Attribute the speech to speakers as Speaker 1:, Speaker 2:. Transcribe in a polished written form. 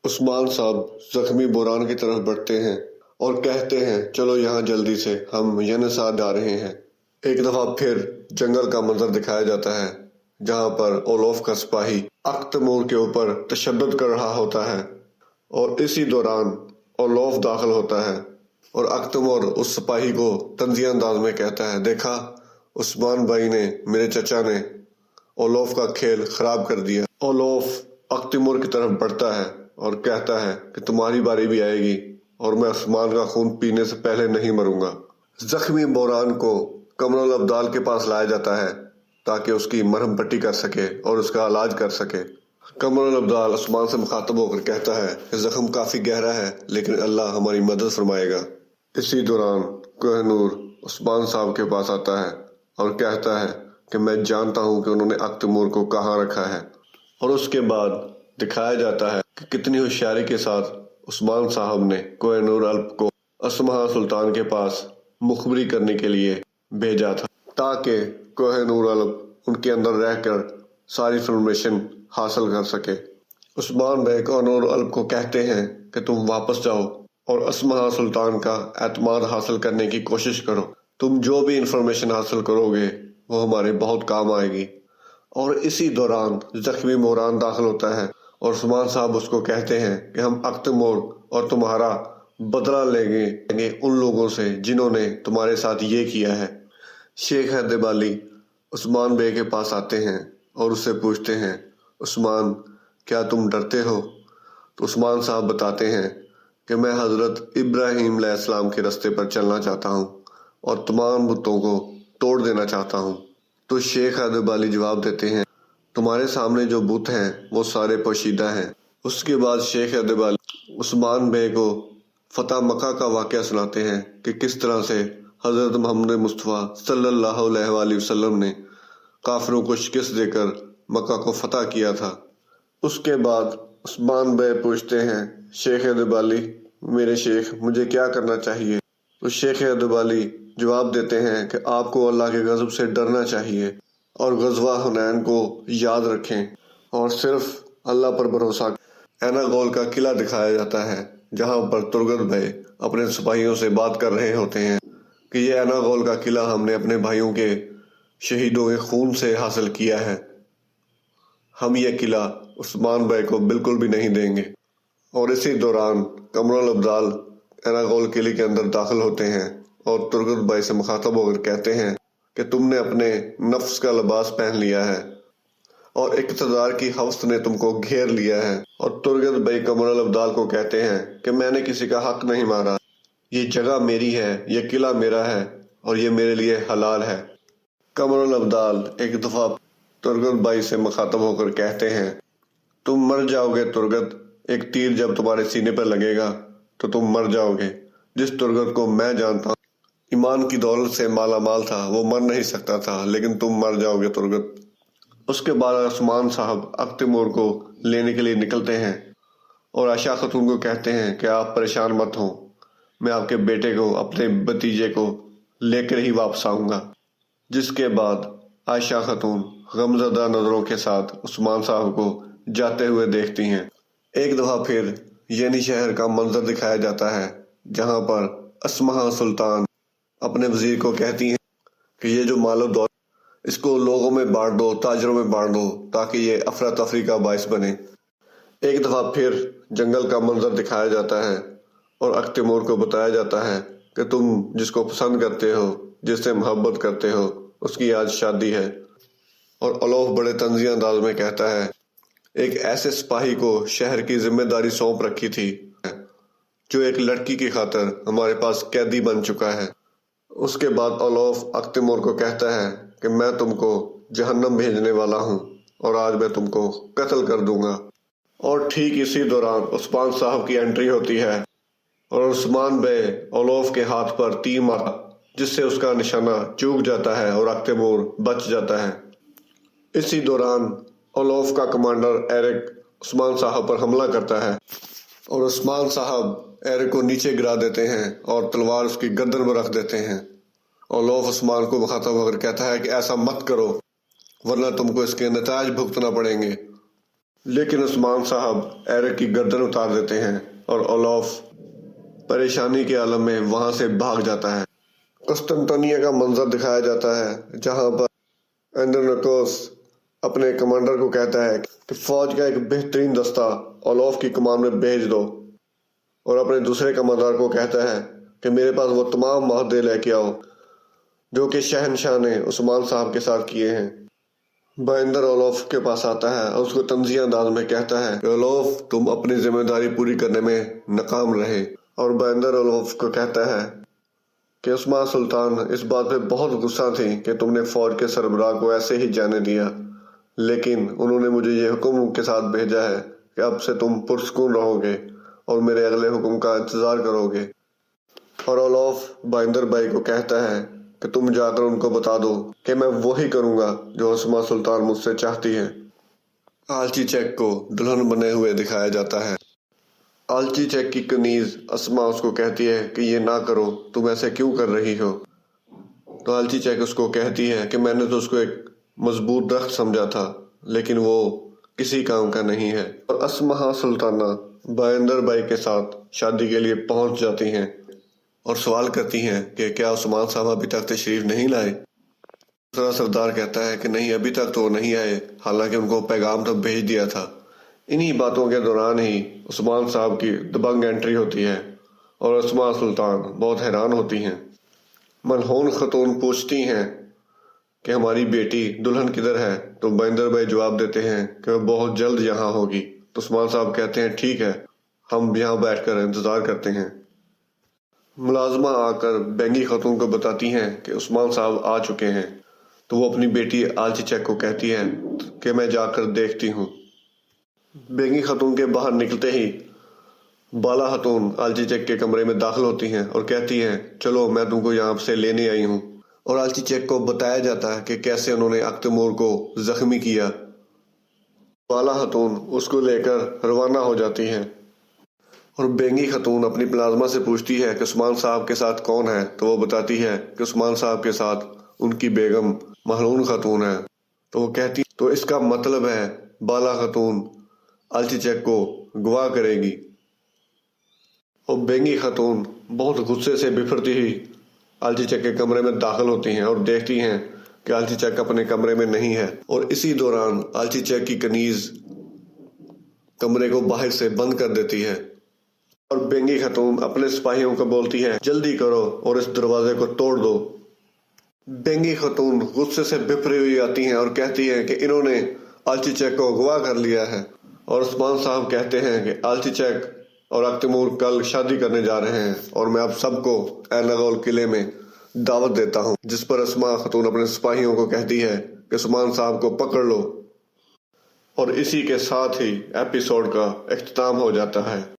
Speaker 1: عثمان صاحب زخمی بوران کی طرف بڑھتے ہیں اور کہتے ہیں چلو یہاں جلدی سے، ہم ینسار جا رہے ہیں۔ ایک دفعہ پھر جنگل کا منظر دکھایا جاتا ہے جہاں پر اولوف کا سپاہی اختمور کے اوپر تشدد کر رہا ہوتا ہے، اور اسی دوران اولوف داخل ہوتا ہے اور اختمور اس سپاہی کو طنزیہ انداز میں کہتا ہے، دیکھا عثمان بھائی نے، میرے چچا نے اولوف کا کھیل خراب کر دیا۔ اولوف اختمور کی طرف بڑھتا ہے اور کہتا ہے کہ تمہاری باری بھی آئے گی اور میں عثمان کا خون پینے سے پہلے نہیں مروں گا۔ زخمی بوران کو قمر الابدال کے پاس لایا جاتا ہے تاکہ اس کی مرہم پٹی کر سکے اور اس کا علاج کر سکے۔ قمر الابدال عثمان سے مخاطب ہو کر کہتا ہے کہ زخم کافی گہرا ہے لیکن اللہ ہماری مدد فرمائے گا۔ اسی دوران کوہ نور عثمان صاحب کے پاس آتا ہے اور کہتا ہے کہ میں جانتا ہوں کہ انہوں نے اختمور کو کہاں رکھا ہے، اور اس کے بعد دکھایا جاتا ہے کہ کتنی ہوشیاری کے ساتھ عثمان صاحب نے کوہ نور الپ کو اسمہا سلطان کے پاس مخبری کرنے کے لیے بھیجا تھا تاکہ کوہ نور الپ ان کے اندر رہ کر ساری انفارمیشن حاصل کر سکے۔ عثمان بے کوہ نور الپ کو کہتے ہیں کہ تم واپس جاؤ اور اسمہا سلطان کا اعتماد حاصل کرنے کی کوشش کرو، تم جو بھی انفارمیشن حاصل کرو گے وہ ہمارے بہت کام آئے گی۔ اور اسی دوران زخمی بوران داخل ہوتا ہے اور عثمان صاحب اس کو کہتے ہیں کہ ہم اختمور اور تمہارا بدلہ لیں گے ان لوگوں سے جنہوں نے تمہارے ساتھ یہ کیا ہے۔ شیخ حیدر علی عثمان بے کے پاس آتے ہیں اور اس سے پوچھتے ہیں، عثمان کیا تم ڈرتے ہو؟ تو عثمان صاحب بتاتے ہیں کہ میں حضرت ابراہیم علیہ السلام کے راستے پر چلنا چاہتا ہوں اور تمام بتوں کو توڑ دینا چاہتا ہوں۔ تو شیخ حیدر علی جواب دیتے ہیں، تمہارے سامنے جو بت ہیں وہ سارے پوشیدہ ہیں۔ اس کے بعد شیخ حیدر علی عثمان بے کو فتح مکہ کا واقعہ سناتے ہیں کہ کس طرح سے حضرت محمد مصطفیٰ صلی اللہ علیہ وآلہ وسلم نے کافروں کو شکست دے کر مکہ کو فتح کیا تھا۔ اس کے بعد عثمان بے پوچھتے ہیں، شیخ حیدر علی میرے شیخ مجھے کیا کرنا چاہیے؟ تو شیخ حیدر علی جواب دیتے ہیں کہ آپ کو اللہ کے غضب سے ڈرنا چاہیے اور غزوہ حنین کو یاد رکھیں اور صرف اللہ پر بھروسہ کریں۔ اینا گول کا قلعہ دکھایا جاتا ہے جہاں پر ترگت بھائی اپنے سپاہیوں سے بات کر رہے ہوتے ہیں کہ یہ اینا گول کا قلعہ ہم نے اپنے بھائیوں کے شہیدوں کے خون سے حاصل کیا ہے، ہم یہ قلعہ عثمان بھائی کو بالکل بھی نہیں دیں گے۔ اور اسی دوران قمر الابدال اینا گول قلعے کے اندر داخل ہوتے ہیں اور ترگت بھائی سے مخاطب ہو کر کہتے ہیں کہ تم نے اپنے نفس کا لباس پہن لیا ہے اور اقتدار کی ہوس نے تم کو گھیر لیا ہے۔ اور ترگت بھائی قمر الابدال کو کہتے ہیں کہ میں نے کسی کا حق نہیں مارا، یہ جگہ میری ہے، یہ قلعہ میرا ہے اور یہ میرے لیے حلال ہے۔ قمر الابدال ایک دفعہ ترگت بھائی سے مخاطب ہو کر کہتے ہیں، تم مر جاؤ گے ترگت، ایک تیر جب تمہارے سینے پر لگے گا تو تم مر جاؤ گے۔ جس ترگت کو میں جانتا ہوں ایمان کی دولت سے مالا مال تھا وہ مر نہیں سکتا تھا، لیکن تم مر جاؤ گے ترگت۔ اس کے بعد عثمان صاحب اختمور کو لینے کے لیے نکلتے ہیں اور عائشہ خاتون کو کہتے ہیں کہ آپ پریشان مت ہوں، میں آپ کے بیٹے کو، اپنے بھتیجے کو لے کر ہی واپس آؤں گا۔ جس کے بعد عائشہ خاتون غمزدہ نظروں کے ساتھ عثمان صاحب کو جاتے ہوئے دیکھتی ہیں۔ ایک دفعہ پھر ینی شہر کا منظر دکھایا جاتا ہے جہاں پر اسمہا سلطان اپنے وزیر کو کہتی ہیں کہ یہ جو مال و دولت اس کو لوگوں میں بانٹ دو، تاجروں میں بانٹ دو تاکہ یہ افراتفری کا باعث بنے۔ ایک دفعہ پھر جنگل کا منظر دکھایا جاتا ہے اور اختمور کو بتایا جاتا ہے کہ تم جس کو پسند کرتے ہو، جس سے محبت کرتے ہو، اس کی آج شادی ہے۔ اور اولوف بڑے طنزیہ انداز میں کہتا ہے، ایک ایسے سپاہی کو شہر کی ذمہ داری سونپ رکھی تھی جو ایک لڑکی کی خاطر ہمارے پاس قیدی بن چکا ہے۔ اس کے بعد اولوف اختمور کو کہتا ہے کہ میں تم کو جہنم بھیجنے والا ہوں اور آج میں تم کو قتل کر دوں گا۔ اور ٹھیک اسی دوران عثمان صاحب کی انٹری ہوتی ہے اور عثمان بے اولوف کے ہاتھ پر تیر مارتا جس سے اس کا نشانہ چوک جاتا ہے اور اختمور بچ جاتا ہے۔ اسی دوران اولوف کا کمانڈر ایرک عثمان صاحب پر حملہ کرتا ہے اور عثمان صاحب ایرک کو نیچے گرا دیتے ہیں اور تلوار اس کی گردن میں رکھ دیتے ہیں۔ اولوف عثمان کو مخاطب ہو کر کہتا ہے کہ ایسا مت کرو ورنہ تم کو اس کے نتائج بھگتنا پڑیں گے۔ لیکن عثمان صاحب ایرک کی گردن اتار دیتے ہیں اور اولوف پریشانی کے عالم میں وہاں سے بھاگ جاتا ہے۔ قسطنطنیہ کا منظر دکھایا جاتا ہے جہاں پر اندرونیکوس اپنے کمانڈر کو کہتا ہے کہ فوج کا ایک بہترین دستہ اولوف کی کمان میں بھیج دو، اور اپنے دوسرے کمانڈر کو کہتا ہے کہ میرے پاس وہ تمام معاہدے لے کے آؤ جو کہ شہنشاہ نے عثمان صاحب کے ساتھ کیے ہیں۔ بائندر اولوف کے پاس آتا ہے اور اس کو طنزیہ انداز میں کہتا ہے کہ اولوف تم اپنی ذمہ داری پوری کرنے میں ناکام رہے، اور بائندر اولوف کو کہتا ہے کہ عثمان سلطان اس بات پہ بہت غصہ تھی کہ تم نے فوج کے سربراہ کو ایسے ہی جانے دیا، لیکن انہوں نے مجھے یہ حکم کے ساتھ بھیجا ہے کہ اب سے تم پرسکون رہو گے اور میرے اگلے حکم کا انتظار کرو گے۔ اور اولوف بائندر بھائی کو کہتا ہے کہ تم جا کر ان کو بتا دو کہ میں وہی کروں گا جو عثمان سلطان مجھ سے چاہتی ہے۔ آلچی چیک کو دلہن بنے ہوئے دکھایا جاتا ہے۔ آلچی چیک کی کنیز اسما اس کو کہتی ہے کہ یہ نہ کرو، تم ایسے کیوں کر رہی ہو؟ تو آلچی چیک اس کو کہتی ہے کہ میں نے تو اس کو ایک مضبوط درخت سمجھا تھا، لیکن وہ کسی کام کا نہیں ہے۔ اور اسما سلطانہ بائندر بھائی کے ساتھ شادی کے لیے پہنچ جاتی ہیں اور سوال کرتی ہیں کہ کیا عثمان صاحب ابھی تک تشریف نہیں لائے؟ دوسرا سردار کہتا ہے کہ نہیں، ابھی تک تو وہ نہیں آئے، حالانکہ ان کو پیغام تو بھیج دیا تھا۔ انہی باتوں کے دوران ہی عثمان صاحب کی دبنگ انٹری ہوتی ہے اور اسما سلطان بہت حیران ہوتی ہیں۔ ملعون خاتون پوچھتی ہیں کہ ہماری بیٹی دلہن کدھر ہے؟ تو بائندر بھائی جواب دیتے ہیں کہ وہ بہت جلد یہاں ہوگی۔ تو عثمان صاحب کہتے ہیں ٹھیک ہے، ہم یہاں بیٹھ کر انتظار کرتے ہیں۔ ملازمہ آ کر بینگی خاتون کو بتاتی ہیں کہ عثمان صاحب آ چکے ہیں، تو وہ اپنی بیٹی آلچی چیک کو کہتی ہے کہ میں جا کر دیکھتی ہوں۔ بینگی خاتون کے باہر نکلتے ہی بالا خاتون آلچی چیک کے کمرے میں داخل ہوتی ہیں اور کہتی ہیں چلو میں تم کو یہاں سے لینے آئی ہوں، اور آلچی چیک کو بتایا جاتا ہے کہ کیسے انہوں نے اختمور کو زخمی کیا۔ بالا خاتون اس کو لے کر روانہ ہو جاتی ہیں اور بینگی خاتون اپنی ملازمہ سے پوچھتی ہے کہ عثمان صاحب کے ساتھ کون ہے؟ تو وہ بتاتی ہے کہ عثمان صاحب کے ساتھ ان کی بیگم ملعون خاتون ہے۔ تو وہ کہتی تو اس کا مطلب ہے بالا خاتون آلچی چیک کو گواہ کرے گی۔ اور بینگی خاتون بہت غصے سے بفرتی ہوئی آلچی چیک کے کمرے میں داخل ہوتی ہیں اور دیکھتی ہیں کہ آلچی چیک اپنے کمرے میں نہیں ہے، اور اسی دوران آلچی چیک کی کنیز کمرے کو باہر سے بند کر دیتی ہے، اور بینگی خاتون اپنے سپاہیوں کو بولتی ہے جلدی کرو اور اس دروازے کو توڑ دو۔ بینگی خاتون غصے سے بفری ہوئی آتی ہیں اور کہتی ہیں کہ انہوں نے آلچی چیک کو اغوا کر لیا ہے، اور عثمان صاحب کہتے ہیں کہ آلچی چیک اور اختمور کل شادی کرنے جا رہے ہیں، اور میں اب سب کو اینگول قلعے میں دعوت دیتا ہوں، جس پر اسما خاتون اپنے سپاہیوں کو کہتی ہے کہ عثمان صاحب کو پکڑ لو، اور اسی کے ساتھ ہی ایپیسوڈ کا اختتام ہو جاتا ہے۔